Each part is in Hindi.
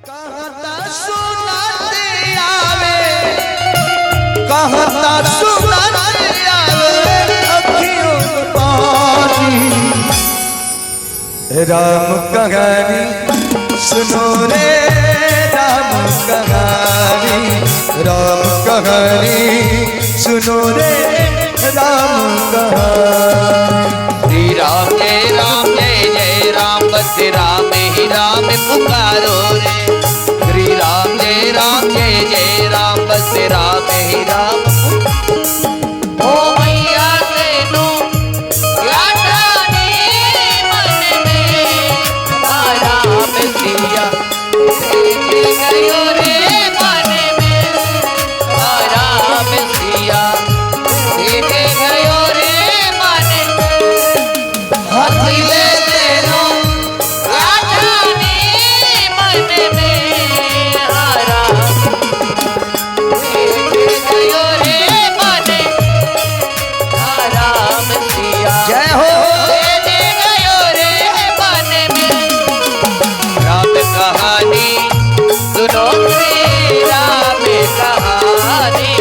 कहता सुनाते आवे, कहता सुनाते आवे अखियों में पानी। राम कहानी सुनो रे राम कहानी, राम कहानी सुनो रे राम कहानी। जय राम बस राम ही राम पुकारो रे। श्री राम जय राम बस राम ही राम। ओ मैया तेनू लाठानी मन में राम सिया गयो रे मन में राम सिया गयो रे मन हाथी ले तेनू लाठानी मन में राम गयो रे मन राम सिया जय हो गयो रे मन में। राम कहानी सुनो श्री राम कहानी,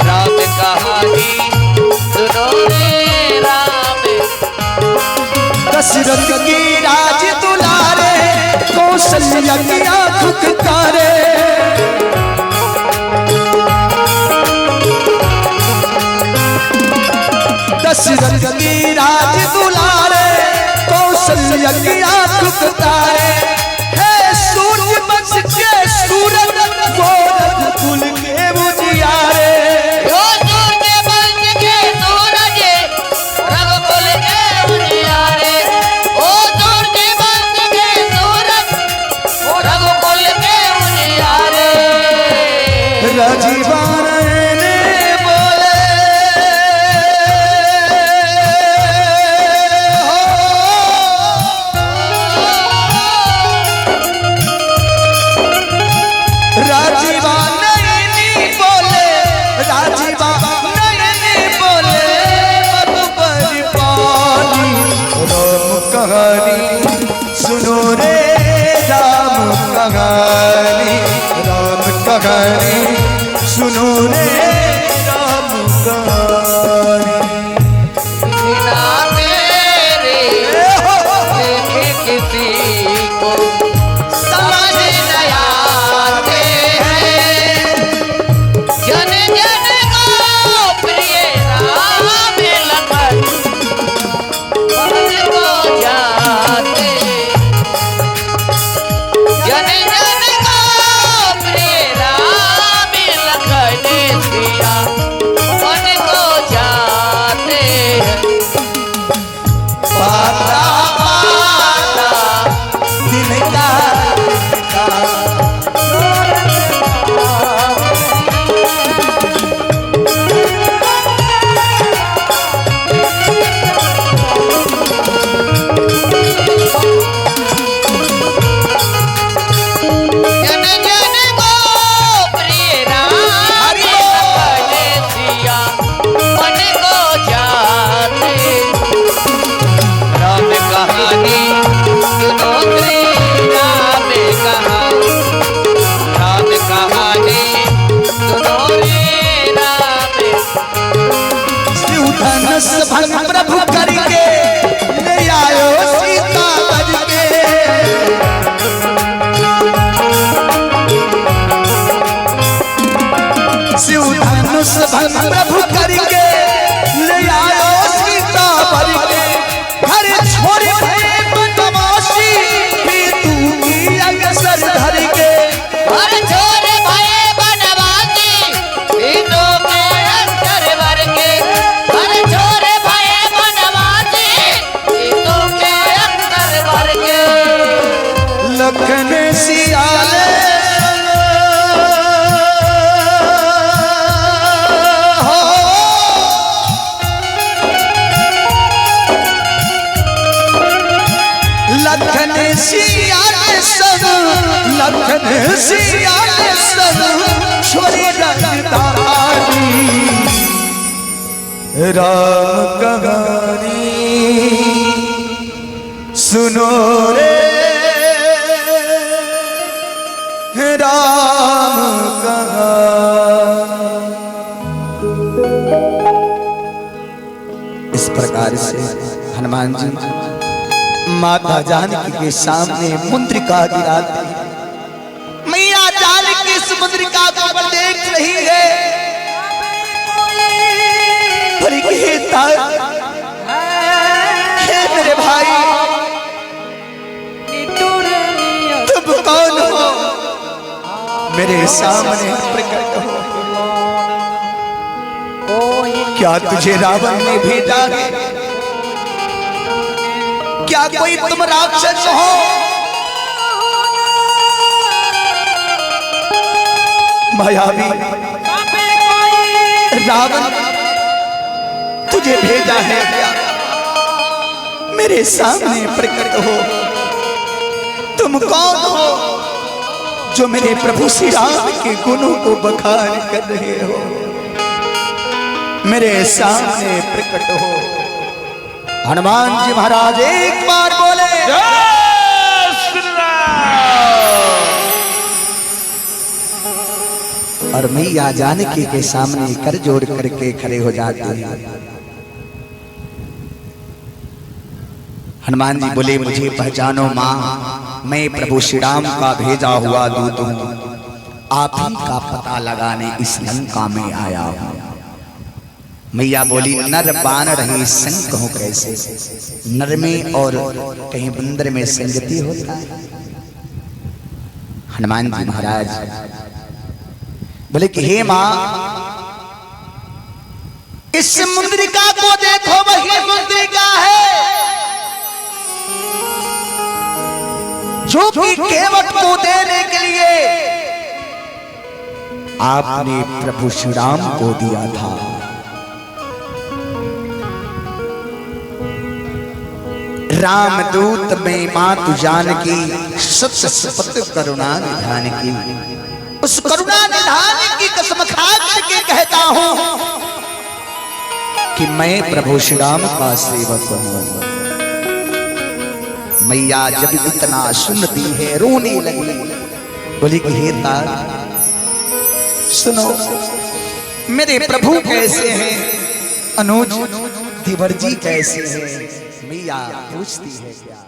राम कहानी सुनो रे राम। दशरथ की राज दुलारे, कौशल्या की आँख तारे। दशरथ की राज दुलारे, कौशल्या की आँख तारे। है सूर्य बंश के सूरज, वो रघुकुल के उजियारे। ओ सूर्य वंश के सूरज, रघुकुल के उजियारे। ओ सूर्य वंश के सूरज, रघुकुल के उजियारे। राजीवान ने बोले राजीवान नहीं बोले, राजीवान नहीं बोले मधुकर पानी। राम कहानी सुनो रे राम कहानी, राम कहानी सुनो रे राम कहानी। बिना तेरे देखे किसी को समझ नहीं आते हैं। जन जन को प्रिय राम लखन मन को जाते। जन जन को प्रिय राम लखन सिया मन को जाते हैं। पाता पाता दिन का जन जन को प्रिय राम लखन सिया मन को जाते। राम कहानी सुनो श्री राम कहानी, राम कहानी सुनो रे राम। शिव धनुष भंग प्रभु करके ले आयो सीता बज के। शिव धनुष भंग प्रभु करके ले आयो सीता बज के। घर छोड़ के बनवासी भी तू की अगसर धर के। हर छोर भये बनवासी सीतों के अंतर भर के। हर छोर भये बनवासी सीतों के अंतर भर के। लखन सियाले हो, लखन सियाले सब, लखन सियाले सब छोरी रंगदारी। राम कहानी सुनो रे राम कहा। इस प्रकार से हनुमान जी माता जानकी के सामने मुद्रिका गिराते हैं। मैया जानकी इस मुद्रिका को देख रही है। हे मेरे भाई, तुम कौन हो? मेरे सामने प्रकट हो। क्या तुझे रावण ने भेजा है? क्या कोई तुम राक्षस हो? मायावी रावण तुझे भेजा है क्या? मेरे सामने प्रकट हो। तुम कौन हो जो मेरे प्रभु श्री राम के गुणों को बखान कर रहे हो? मेरे सामने प्रकट हो। हनुमान जी महाराज एक बार बोले, और मैया जानकी के सामने कर जोड़ करके खड़े हो जाते हैं। हनुमान जी बोले, मुझे पहचानो माँ, मैं प्रभु श्री राम का भेजा हुआ दूत हूँ। आप ही का पता लगाने इस लंका में आया हूँ। मैया बोली, नर बानर ही संग कहूं कैसे? नर में और कहीं बंदर में संगति होता है? हनुमान जी महाराज बोले कि हे माँ, इस मुद्रिका को देखो, वही मुद्रिका है जो कि केवट को देने के लिए आपने प्रभु श्री राम को दिया था। रामदूत में मातु जानकी, सत्य सपथ करुणा निधान की। उस करुणा निधान की कसम खा करके कहता हूं कि मैं प्रभु श्री राम का सेवक हूं। मैया जब इतना सुनती है रोने लगी। बोली कि हे तार, सुनो, मेरे प्रभु कैसे हैं? अनुज धीवर जी कैसे हैं? मैया पूछती है क्या?